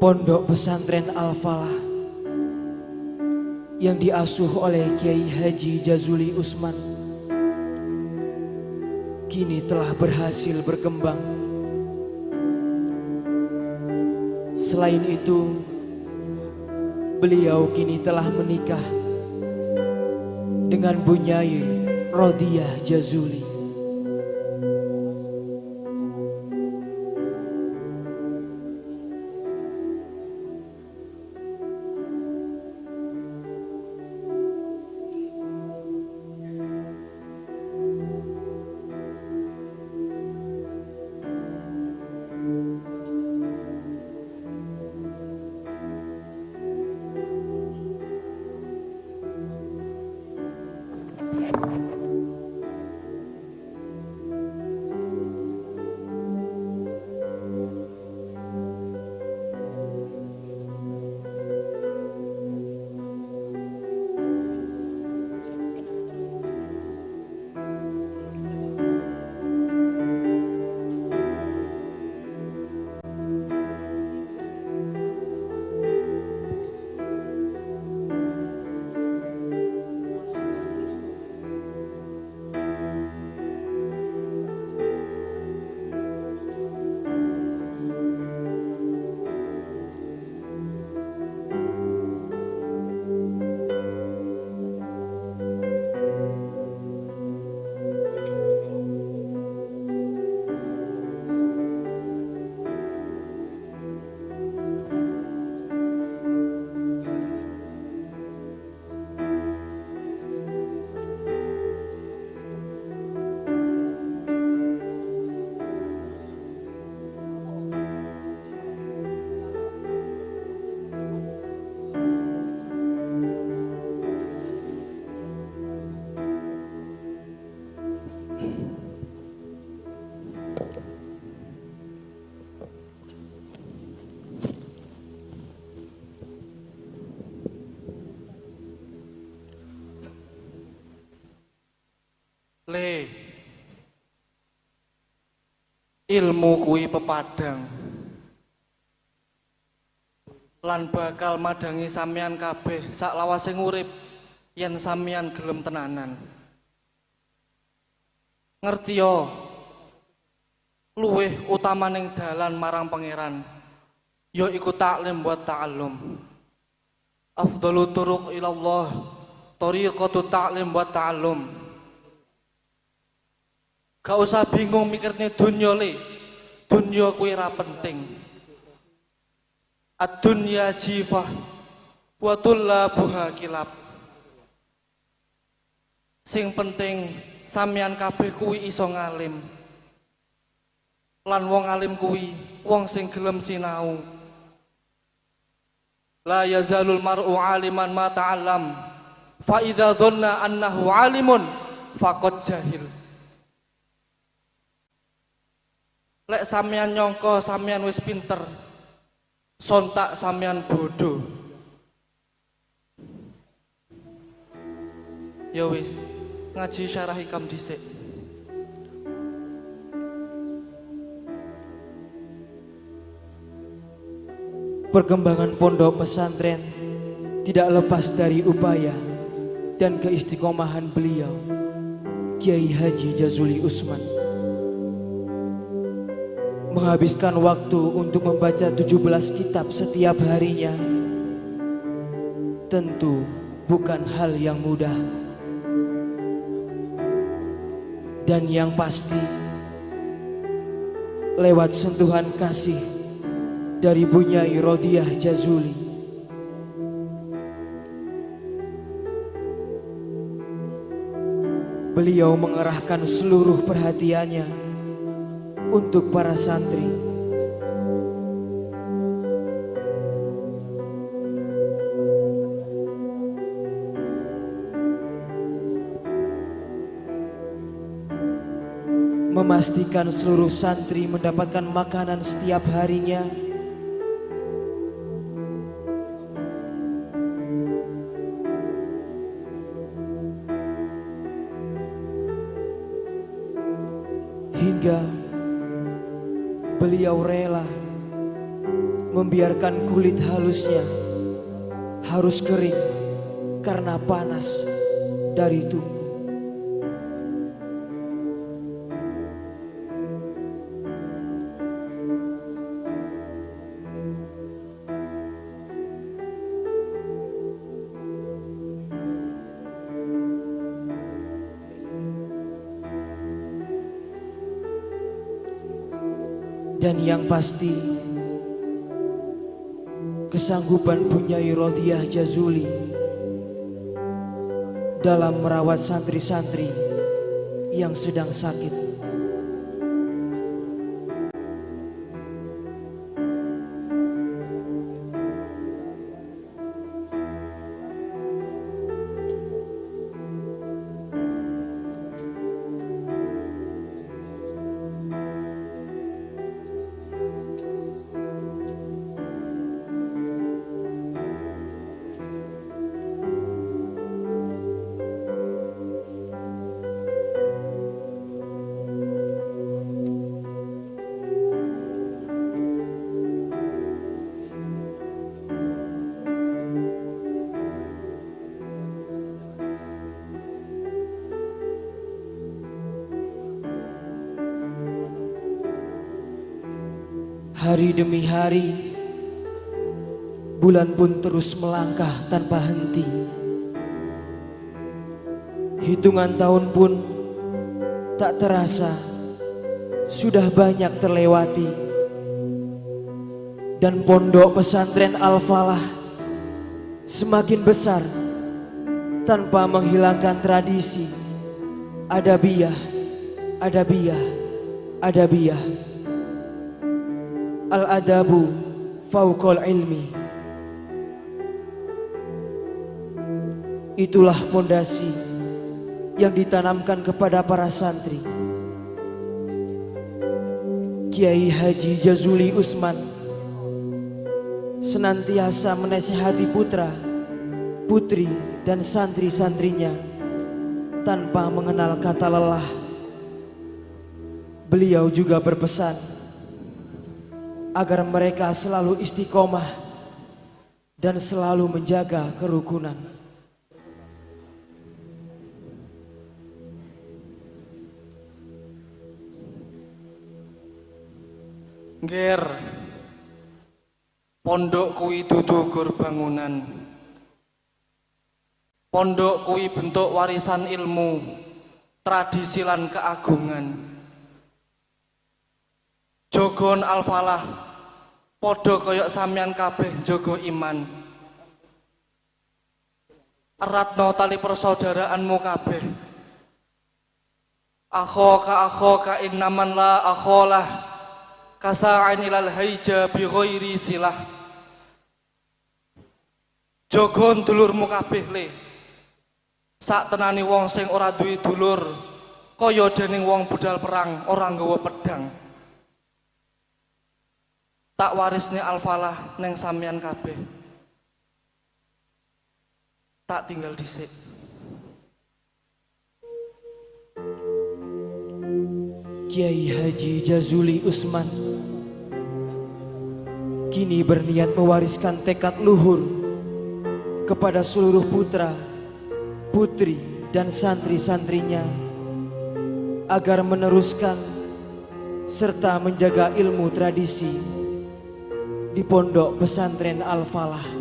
Pondok Pesantren Al-Falah yang diasuh oleh Kiai Haji Jazuli Usman kini telah berhasil berkembang. Selain itu, beliau kini telah menikah dengan Bunyai Rodiah Jazuli. Le, ilmu kuwi pepadang lan bakal madangi sampeyan kabeh sak lawase urip yen sampeyan gelem tenanan. Ngerti yo, luweh utamaning dalan marang pangeran ya iku taklim buat ta'allum. Afdalu turuq ilallah tariqatu ta'lim buat ta'allum. Gak usah bingung mikirnya dunya le, dunya kuwi ra penting. Ad-dunya jifah wa tullabuha kilab. Sing penting sampeyan kabeh kuwi iso ngalim. Lan wong alim kuwi wong sing gelem sinau. La yazalul mar'u aliman ma ta'allam. Fa idza dhanna annahu alimun faqad jahil. Lek sampeyan nyangka sampeyan wis pinter, sontak sampeyan bodoh. Ya wis, ngaji syarah hikam dhisik. Perkembangan pondok pesantren tidak lepas dari upaya dan keistiqomahan beliau, Kiai Haji Jazuli Usman. Menghabiskan waktu untuk membaca 17 kitab setiap harinya tentu bukan hal yang mudah. Dan yang pasti, lewat sentuhan kasih dari Bunyai Rodiah Jazuli, beliau mengerahkan seluruh perhatiannya untuk para santri. Memastikan seluruh santri mendapatkan makanan setiap harinya. Hingga beliau rela membiarkan kulit halusnya harus kering karena panas dari tungku. Dan yang pasti, kesanggupan Bunyai Rodiah Jazuli dalam merawat santri-santri yang sedang sakit. Hari demi hari, bulan pun terus melangkah tanpa henti. Hitungan tahun pun tak terasa sudah banyak terlewati. Dan pondok pesantren Al-Falah semakin besar tanpa menghilangkan tradisi adabiyah, adabiyah, adabiyah. Al-adabu fauqal ilmi. Itulah pondasi yang ditanamkan kepada para santri. Kiai Haji Jazuli Usman senantiasa menasihati putra, putri dan santri-santrinya tanpa mengenal kata lelah. Beliau juga berpesan agar mereka selalu istiqomah dan selalu menjaga kerukunan. Nger, pondok kuwi dudu gur bangunan. Pondok kuwi bentuk warisan ilmu, tradisi lan keagungan. Jogon Al-Falah padha kaya sampeyan kabeh njaga iman. Eratno tali persaudaraanmu kabeh. Akhoka innaman la akholah kasa'in ilal haija bi ghairi silah. Jogon dulurmu kabeh le. Sak tenani wong sing ora duwe dulur kaya dening wong budal perang ora nggawa pedang. Tak warisne Al-Falah neng sampeyan kabeh. Tak tinggal dhisik. Kiai Haji Jazuli Usman kini berniat mewariskan tekad luhur kepada seluruh putra, putri dan santri-santrinya agar meneruskan serta menjaga ilmu tradisi di pondok pesantren Al-Falah.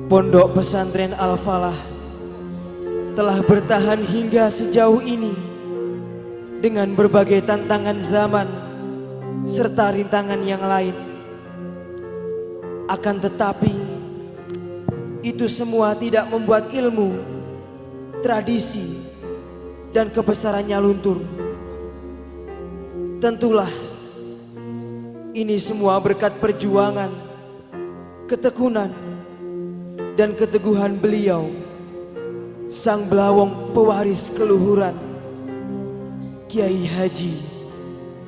Pondok pesantren Al-Falah telah bertahan hingga sejauh ini dengan berbagai tantangan zaman serta rintangan yang lain. Akan tetapi itu semua tidak membuat ilmu, tradisi dan kebesarannya luntur. Tentulah ini semua berkat perjuangan, ketekunan dan keteguhan beliau, sang belawong pewaris keluhuran, Kiai Haji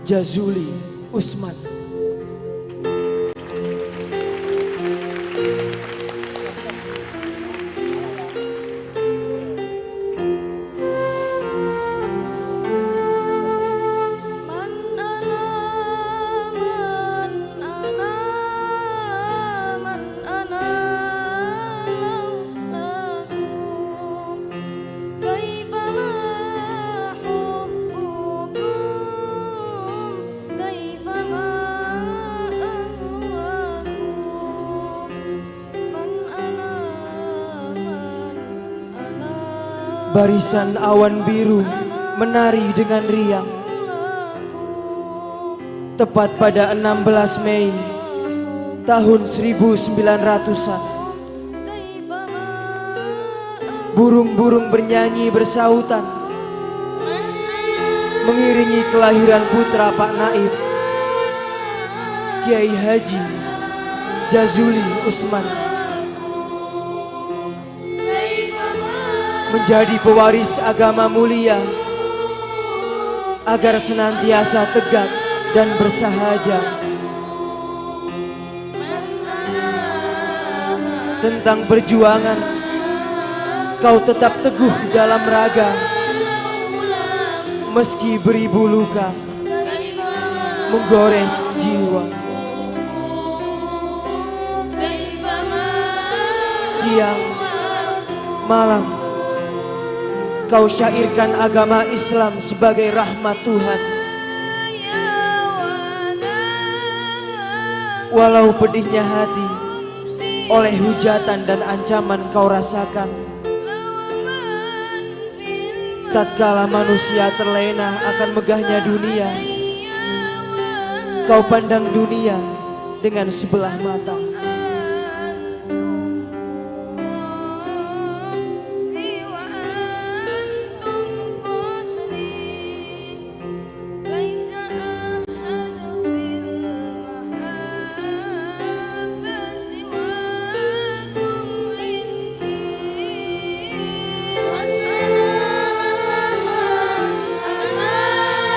Jazuli Usman. Barisan awan biru menari dengan riang. Tepat pada 16 Mei tahun 1900-an, burung-burung bernyanyi bersautan mengiringi kelahiran putra Pak Naib, Kiai Haji Jazuli Usman, menjadi pewaris agama mulia agar senantiasa tegak dan bersahaja. Tentang perjuangan, kau tetap teguh dalam raga, meski beribu luka menggores jiwa. Siang malam kau syairkan agama Islam sebagai rahmat Tuhan. Walau pedihnya hati oleh hujatan dan ancaman kau rasakan, tatkala manusia terlena akan megahnya dunia, kau pandang dunia dengan sebelah mata.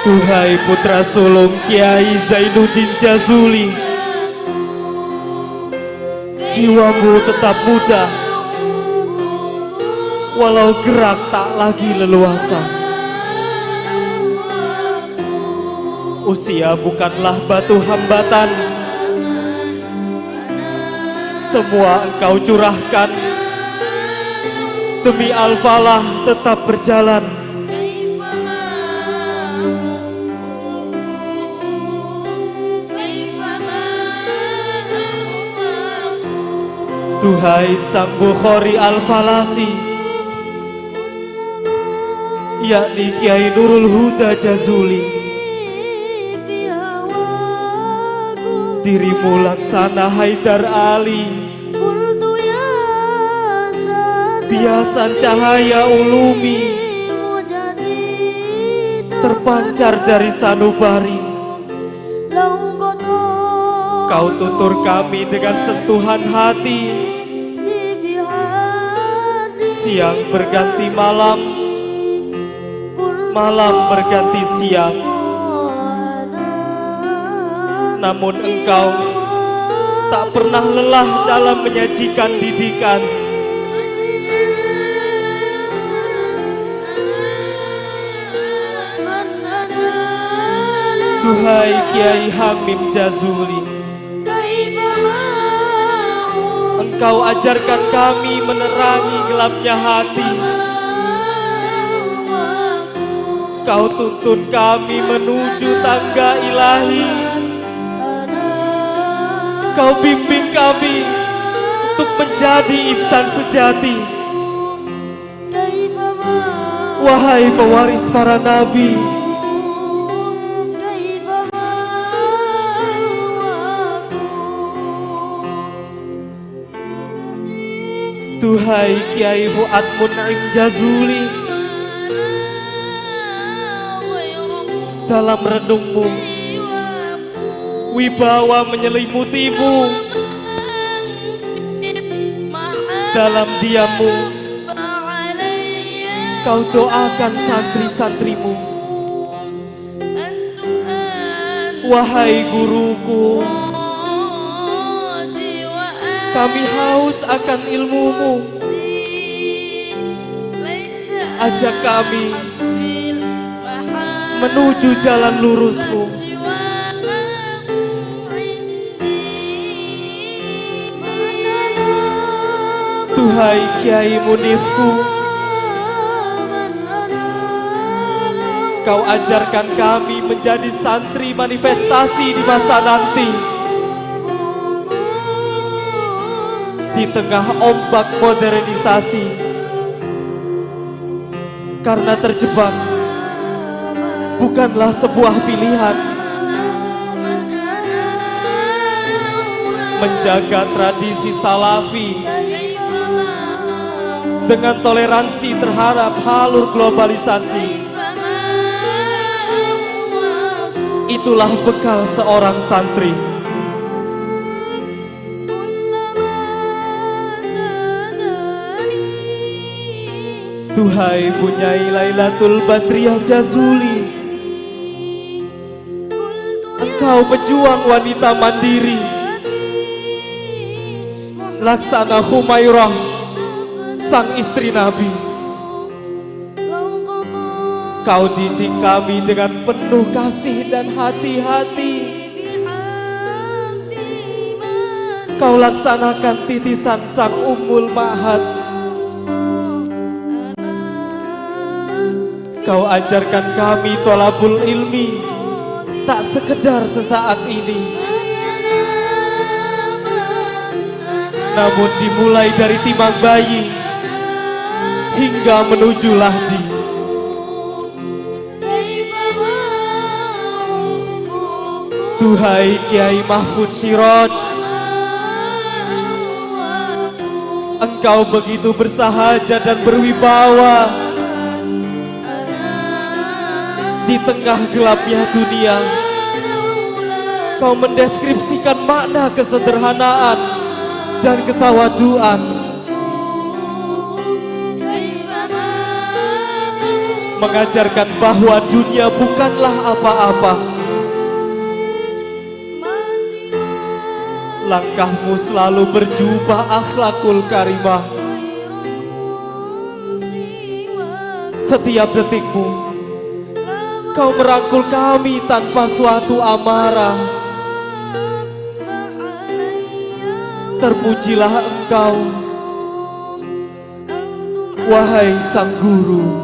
Duhai putra sulung Kiai Zainuddin Jazuli, jiwamu tetap muda, walau gerak tak lagi leluasa. Usia bukanlah batu hambatan, semua engkau curahkan demi al-falah tetap berjalan. Duhai sang Bukhari Al-Falasi, yakni Kiai Nurul Huda Jazuli, dirimu laksana Haidar Ali, biasan cahaya ulumi, terpancar dari sanubari. Kau tutur kami dengan sentuhan hati, siang berganti malam, malam berganti siang. Namun engkau tak pernah lelah dalam menyajikan didikan. Duhai Kiai Hamim Jazuli, engkau ajarkan kami menerangi gelapnya hati. Kau tuntun kami menuju tangga ilahi. Kau bimbing kami untuk menjadi insan sejati. Wahai pewaris para nabi, duhai Kiai Fuad Mun'im Jazuli, dalam renungmu wibawa menyelimutimu, dalam diammu kau doakan santri-santrimu. Wahai guruku, kami haus akan ilmumu. Ajak kami menuju jalan lurusmu. Tuhai Kiai Munifku, Kau ajarkan kami menjadi santri manifestasi di masa nanti. Di tengah ombak modernisasi, karena terjebak bukanlah sebuah pilihan. Menjaga tradisi salafi dengan toleransi terhadap halur globalisasi, itulah bekal seorang santri. Tuhai Bunyai Lailatul Badriyah Jazuli, engkau pejuang wanita mandiri. Laksana Humairah, sang istri Nabi. Kau didik kami dengan penuh kasih dan hati-hati. Kau laksanakan titisan sang Ummul Ma'had. Kau ajarkan kami tolabul ilmi, tak sekedar sesaat ini, namun dimulai dari timang bayi hingga menuju lahdi. Tuhai Kiai Mahfud Siraj, engkau begitu bersahaja dan berwibawa. Di tengah gelapnya dunia, kau mendeskripsikan makna kesederhanaan dan ketawaduan. Mengajarkan bahwa dunia bukanlah apa-apa. Langkahmu selalu berjubah akhlakul karimah. Setiap detikmu, kau merangkul kami tanpa suatu amarah. Terpujilah engkau, wahai sang guru.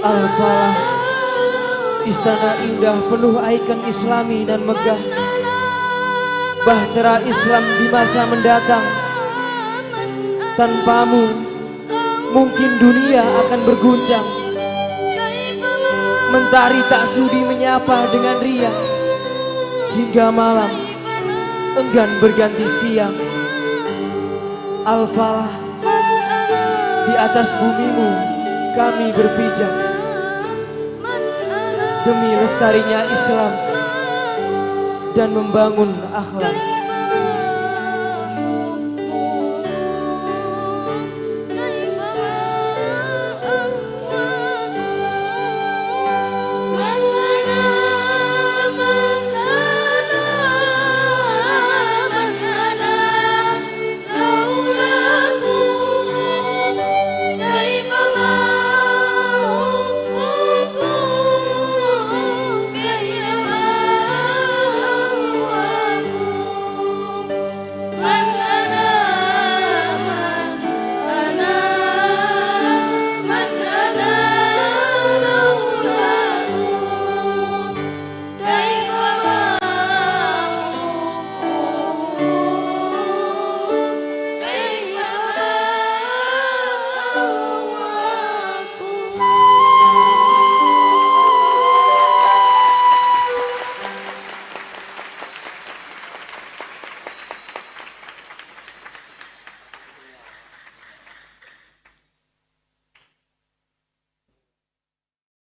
Al-Falah, istana indah penuh ikon islami dan megah. Bahtera Islam di masa mendatang. Tanpamu, mungkin dunia akan berguncang. Mentari tak sudi menyapa dengan riang. Hingga malam, enggan berganti siang. Al-Falah, di atas bumimu kami berpijak. Demi lestarinya Islam dan membangun akhlak.